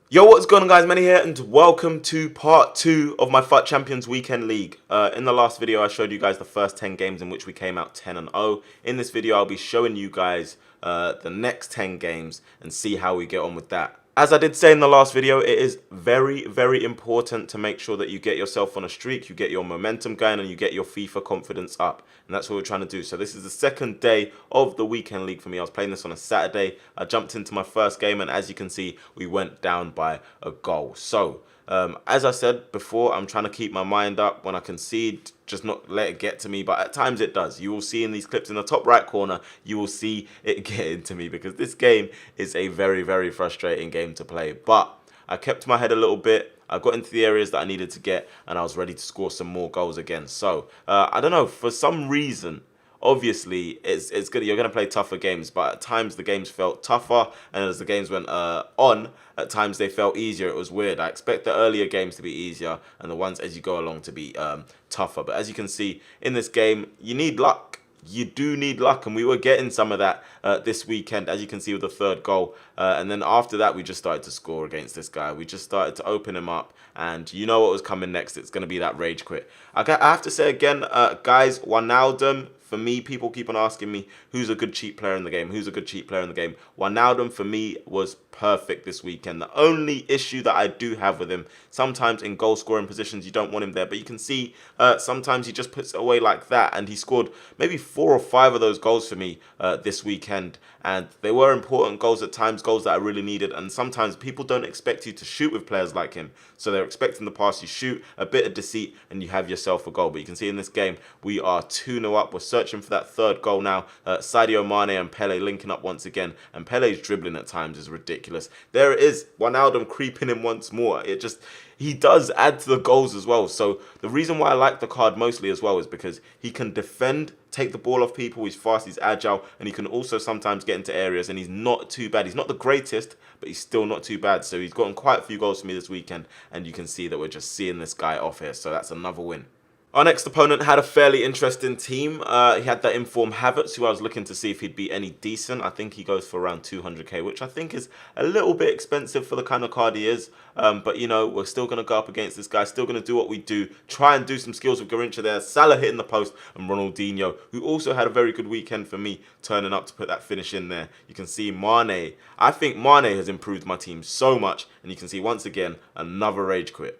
Yo, what's going on, guys? Manny here, and welcome to part 2 of my FUT Champions Weekend League. In the last video, I showed you guys the first 10 games in which we came out 10-0. In this video, I'll be showing you guys the next 10 games and see how we get on with that. As I did say in the last video, it is very important to make sure that you get yourself on a streak, you get your momentum going, and you get your FIFA confidence up. And that's what we're trying to do. So this is the second day of the weekend league for me. I was playing this on a Saturday. I jumped into my first game, and as you can see, we went down by a goal. So as I said before, I'm trying to keep my mind up. When I concede, just not let it get to me, but at times it does. You will see in these clips in the top right corner, you will see it get into me, because this game is a very frustrating game to play. But I kept my head a little bit. I got into the areas that I needed to get, and I was ready to score some more goals again. So I don't know, for some reason, obviously it's good. You're going to play tougher games, but at times the games felt tougher, and as the games went on, at times they felt easier. It was weird. I expect the earlier games to be easier and the ones as you go along to be tougher. But as you can see in this game, you need luck. You do need luck, and we were getting some of that this weekend, as you can see with the third goal. And then after that, we just started to score against this guy. We just started to open him up, and you know what was coming next. It's going to be that rage quit. I have to say again, guys, Wijnaldum, for me, people keep on asking me, who's a good cheap player in the game? Who's a good cheap player in the game? Wijnaldum, for me, was perfect this weekend. The only issue that I do have with him, sometimes in goal-scoring positions, you don't want him there. But you can see sometimes he just puts it away like that. And he scored maybe 4 or 5 of those goals for me this weekend. And they were important goals at times, goals that I really needed. And sometimes people don't expect you to shoot with players like him. So they're expecting the pass, you shoot, a bit of deceit, and you have yourself a goal. But you can see in this game, we are 2-0 up. We're searching for that third goal now. Sadio Mane and Pele linking up once again. And Pele's dribbling at times is ridiculous. There it is, Wijnaldum creeping in once more. He does add to the goals as well. So the reason why I like the card mostly as well is because he can defend, take the ball off people, he's fast, he's agile, and he can also sometimes get into areas, and he's not too bad. He's not the greatest, but he's still not too bad. So he's gotten quite a few goals for me this weekend, and you can see that we're just seeing this guy off here. So that's another win. Our next opponent had a fairly interesting team. He had that informed Havertz, who I was looking to see if he'd be any decent. I think he goes for around 200k, which I think is a little bit expensive for the kind of card he is. But, you know, we're still going to go up against this guy, still going to do what we do, try and do some skills with Garrincha there. Salah hitting the post, and Ronaldinho, who also had a very good weekend for me, turning up to put that finish in there. You can see Mane. I think Mane has improved my team so much, and you can see once again another rage quit.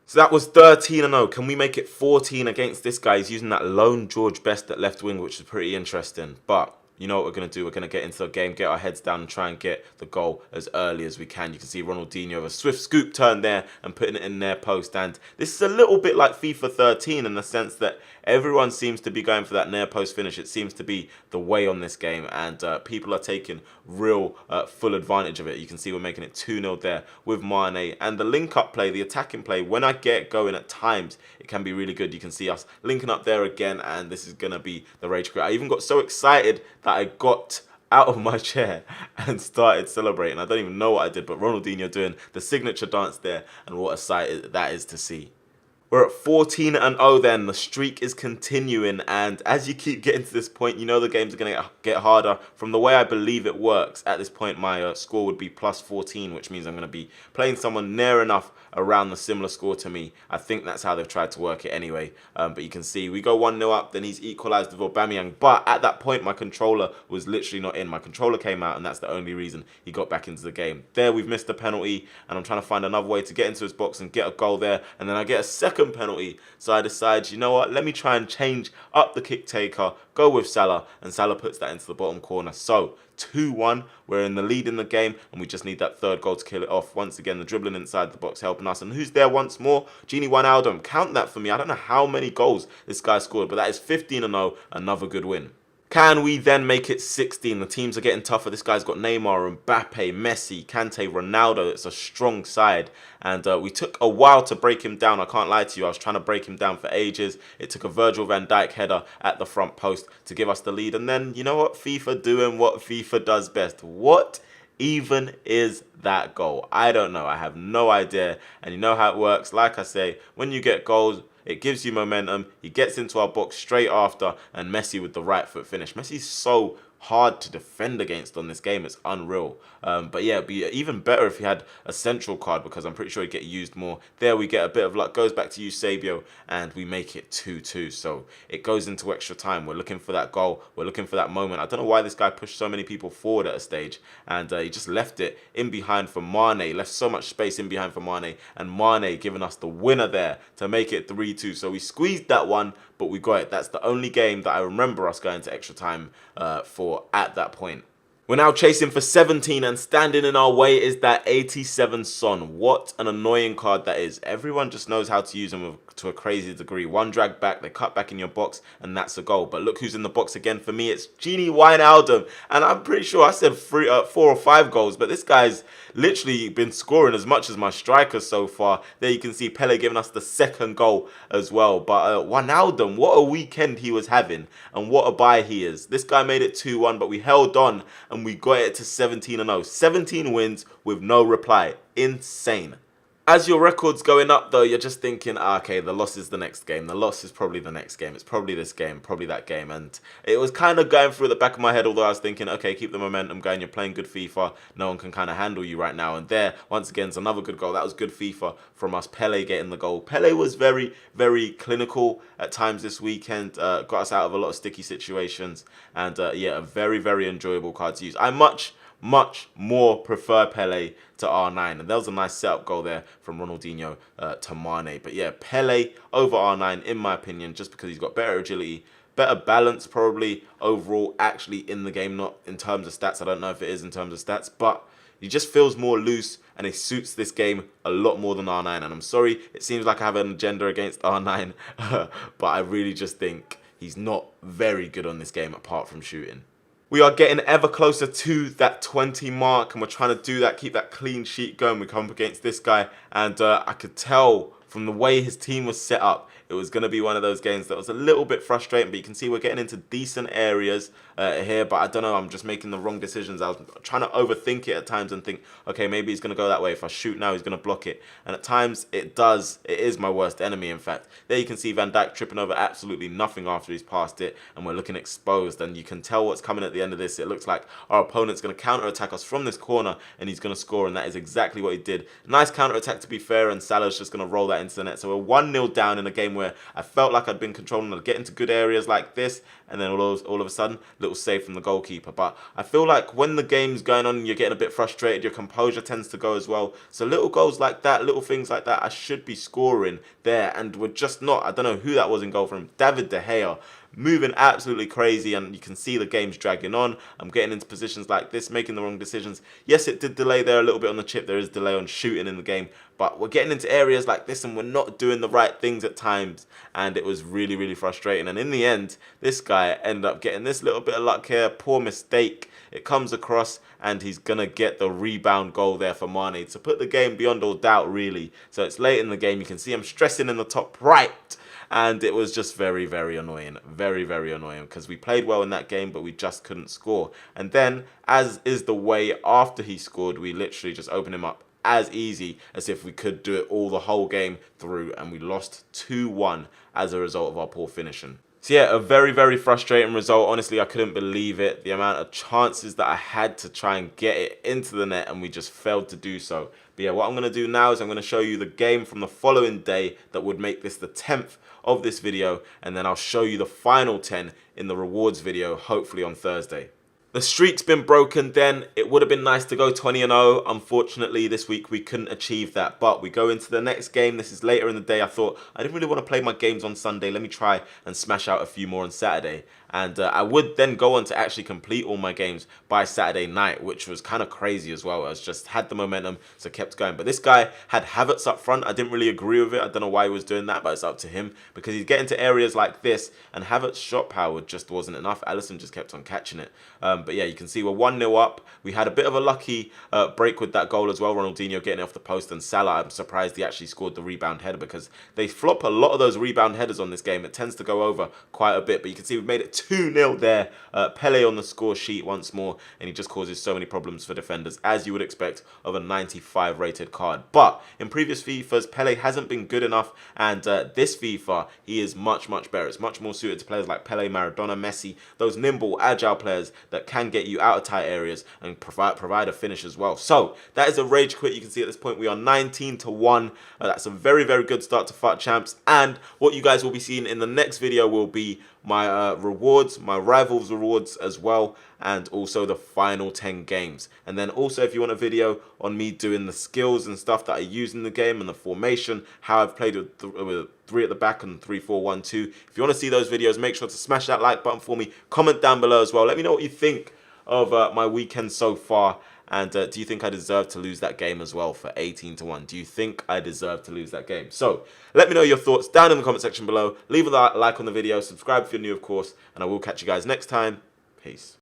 So that was 13-0. Can we make it 14 against this guy? He's using that lone George Best at left wing, which is pretty interesting. But you know what we're going to do? We're going to get into the game, get our heads down, and try and get the goal as early as we can. You can see Ronaldinho, a swift scoop turn there and putting it in their post. And this is a little bit like FIFA 13 in the sense that everyone seems to be going for that near post finish. It seems to be the way on this game, and people are taking real full advantage of it. You can see we're making it 2-0 there with Mane. And the link-up play, the attacking play, when I get going at times, it can be really good. You can see us linking up there again, and this is going to be the rage quit. I even got so excited that I got out of my chair and started celebrating. I don't even know what I did, but Ronaldinho doing the signature dance there, and what a sight that is to see. We're at 14-0 then. The streak is continuing, and as you keep getting to this point, you know the games are going to get harder. From the way I believe it works, at this point my score would be plus 14, which means I'm going to be playing someone near enough around the similar score to me. I think that's how they've tried to work it anyway. But you can see we go 1-0 up, then he's equalised with Aubameyang. But at that point, my controller was literally not in. My controller came out, and that's the only reason he got back into the game. There, we've missed a penalty, and I'm trying to find another way to get into his box and get a goal there. And then I get a second penalty, so I decide, you know what, let me try and change up the kick taker, go with Salah, and Salah puts that into the bottom corner. So 2-1, we're in the lead in the game, and we just need that third goal to kill it off. Once again, the dribbling inside the box helping us. And who's there once more? Gini Wijnaldum. Count that for me. I don't know how many goals this guy scored, but that is 15-0, another good win. Can we then make it 16? The teams are getting tougher. This guy's got Neymar, Mbappe, Messi, Kante, Ronaldo. It's a strong side. And we took a while to break him down. I can't lie to you. I was trying to break him down for ages. It took a Virgil van Dijk header at the front post to give us the lead. And then, you know what? FIFA doing what FIFA does best. What even is that goal? I don't know. I have no idea. And you know how it works. Like I say, when you get goals, it gives you momentum. He gets into our box straight after, and Messi with the right foot finish. Messi's so hard to defend against on this game. It's unreal. But yeah, it'd be even better if he had a central card, because I'm pretty sure he'd get used more. There we get a bit of luck. Goes back to Eusebio, and we make it 2-2. So it goes into extra time. We're looking for that goal. We're looking for that moment. I don't know why this guy pushed so many people forward at a stage, and he just left it in behind for Mane. Left so much space in behind for Mane, and Mane giving us the winner there to make it 3-2. So we squeezed that one, but we got it. That's the only game that I remember us going to extra time for at that point. We're now chasing for 17, and standing in our way is that 87 Son. What an annoying card that is. Everyone just knows how to use them to a crazy degree. One drag back, they cut back in your box, and that's a goal. But look who's in the box again for me. It's Genie Wijnaldum, and I'm pretty sure I said 4 or 5 goals, but this guy's literally been scoring as much as my strikers so far. There you can see Pele giving us the second goal as well. But Wijnaldum, what a weekend he was having, and what a buy he is. This guy made it 2-1, but we held on, and we got it to 17-0. 17 wins with no reply. Insane. As your record's going up, though, you're just thinking, okay, the loss is the next game. The loss is probably the next game. It's probably this game, probably that game. And it was kind of going through the back of my head, although I was thinking, okay, keep the momentum going. You're playing good FIFA. No one can kind of handle you right now. And there, once again, it's another good goal. That was good FIFA from us. Pele getting the goal. Pele was very, very clinical at times this weekend. Got us out of a lot of sticky situations. And yeah, a very, very enjoyable card to use. I much more prefer Pele to R9, and that was a nice setup goal there from Ronaldinho to Mane. But yeah, Pele over R9 in my opinion, just because he's got better agility, better balance probably overall actually in the game, not in terms of stats. I don't know if it is in terms of stats, but he just feels more loose, and it suits this game a lot more than R9. And I'm sorry, it seems like I have an agenda against R9, but I really just think he's not very good on this game apart from shooting. We are getting ever closer to that 20 mark, and we're trying to do that, keep that clean sheet going. We come up against this guy, and I could tell from the way his team was set up, it was going to be one of those games that was a little bit frustrating. But you can see we're getting into decent areas here, but I don't know, I'm just making the wrong decisions. I was trying to overthink it at times and think, okay, maybe he's going to go that way. If I shoot now, he's going to block it. And at times, it does. It is my worst enemy, in fact. There you can see Van Dijk tripping over absolutely nothing after he's passed it, and we're looking exposed. And you can tell what's coming at the end of this. It looks like our opponent's going to counter-attack us from this corner, and he's going to score, and that is exactly what he did. Nice counter-attack, to be fair, and Salah's just going to roll that into the net. So we're 1-0 down in a game where I felt like I'd been controlling. I'd get into good areas like this, and then all of a sudden, little save from the goalkeeper. But I feel like when the game's going on and you're getting a bit frustrated, your composure tends to go as well. So little goals like that, little things like that, I should be scoring there, and we're just not. I don't know who that was in goal for him. David De Gea, moving absolutely crazy, and you can see the game's dragging on. I'm getting into positions like this, making the wrong decisions. Yes, it did delay there a little bit on the chip. There is delay on shooting in the game, but we're getting into areas like this, and we're not doing the right things at times, and it was really, really frustrating. And in the end, this guy ended up getting this little bit of luck here. Poor mistake. It comes across, and he's going to get the rebound goal there for Mane to put the game beyond all doubt, really. So it's late in the game. You can see I'm stressing in the top right. And it was just very, very annoying. Very, very annoying, because we played well in that game, but we just couldn't score. And then, as is the way after he scored, we literally just opened him up as easy as if we could do it all the whole game through. And we lost 2-1 as a result of our poor finishing. So yeah, a very, very frustrating result. Honestly, I couldn't believe it. The amount of chances that I had to try and get it into the net, and we just failed to do so. But yeah, what I'm going to do now is I'm going to show you the game from the following day that would make this the 10th of this video, and then I'll show you the final 10 in the rewards video, hopefully on Thursday. The streak's been broken then. It would have been nice to go 20-0. Unfortunately, this week we couldn't achieve that. But we go into the next game. This is later in the day. I thought I didn't really want to play my games on Sunday. Let me try and smash out a few more on Saturday. And I would then go on to actually complete all my games by Saturday night, which was kind of crazy as well. I was just had the momentum, so kept going. But this guy had Havertz up front. I didn't really agree with it. I don't know why he was doing that, but it's up to him, because he's getting to areas like this, and Havertz's shot power just wasn't enough. Alisson just kept on catching it. But yeah, you can see we're 1-0 up. We had a bit of a lucky break with that goal as well. Ronaldinho getting it off the post, and Salah, I'm surprised he actually scored the rebound header, because they flop a lot of those rebound headers on this game. It tends to go over quite a bit, but you can see we've made it 2-0 there. Pele on the score sheet once more, and he just causes so many problems for defenders, as you would expect of a 95 rated card. But in previous FIFAs, Pele hasn't been good enough, and this FIFA, he is much better. It's much more suited to players like Pele, Maradona, Messi, those nimble, agile players that can get you out of tight areas and provide a finish as well. So that is a rage quit. You can see at this point we are 19-1. That's a very good start to FUT Champs, and what you guys will be seeing in the next video will be my rewards, my rivals rewards as well, and also the final 10 games. And then also, if you want a video on me doing the skills and stuff that I use in the game and the formation, how I've played with 3 at the back and 3-4-1-2, if you want to see those videos, make sure to smash that like button for me. Comment down below as well. Let me know what you think of my weekend so far. And do you think I deserve to lose that game as well for 18-1? Do you think I deserve to lose that game? So let me know your thoughts down in the comment section below. Leave a like on the video. Subscribe if you're new, of course. And I will catch you guys next time. Peace.